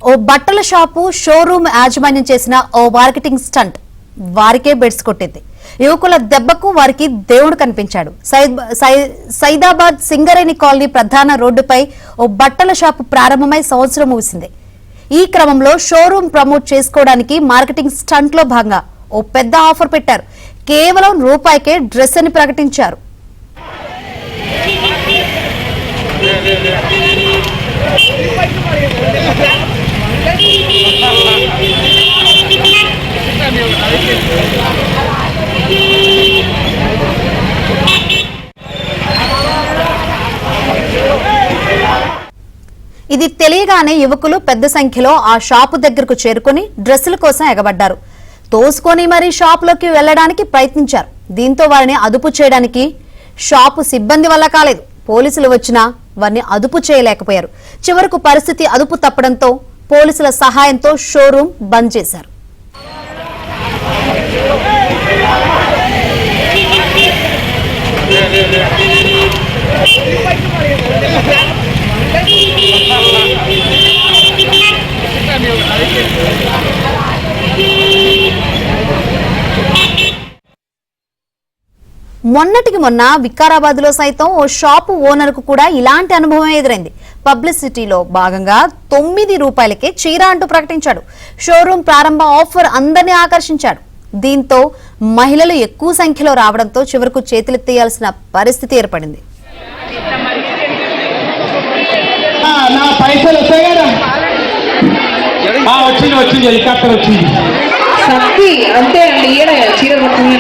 ఓ బట్టల shop showroom యాజమాన్యం చేసిన ఓ మార్కెటింగ్ స్టంట్ వారికే బెడ్స్ కొట్టింది. యువకుల దెబ్బకు వారికి దేవుడు కనిపించాడు. సైదాబాద్ సింగరేణి కాలనీ ప్రధాన రోడ్డుపై ఓ బట్టల షాపు ప్రారంభమై సంవత్సరం ముగిసింది. ఈ క్రమంలో షోరూమ్ ప్రమోట్ చేసుకోవడానికి మార్కెటింగ్ స్టంట్ లో భాగంగా ఓ పెద్ద ఆఫర్ పెట్టారు. కేవలం రూపాయికే డ్రెస్ అని ప్రకటించారు. ఇది తెలియగానే యువకులు పెద్ద సంఖ్యలో ఆ షాపు దగ్గరకు చేరుకుని డ్రెస్సుల కోసం ఎగబడ్డారు. తోసుకొని మరీ షాపులోకి వెళ్లడానికి ప్రయత్నించారు. దీంతో వారిని అదుపు చేయడానికి షాపు సిబ్బంది వల్ల కాలేదు. పోలీసులు వచ్చినా వారిని అదుపు చేయలేకపోయారు. చివరకు పరిస్థితి అదుపు తప్పడంతో పోలీసుల సహాయంతో షోరూం బంద్ చేశారు. మొన్నటికి మొన్న వికారాబాద్ లో సైతం ఓ షాపు ఓనర్ కు కూడా ఇలాంటి అనుభవం ఎదురైంది. పబ్లిసిటీలో భాగంగా 9 రూపాయలకే చీర అంటూ ప్రకటించాడు. షోరూం ప్రారంభ ఆఫర్ అందరినీ ఆకర్షించాడు. దీంతో మహిళలు ఎక్కువ సంఖ్యలో రావడంతో చివరకు చేతులెత్తేయాల్సిన పరిస్థితి ఏర్పడింది. అంతే అండి, చీర కొట్టుకుని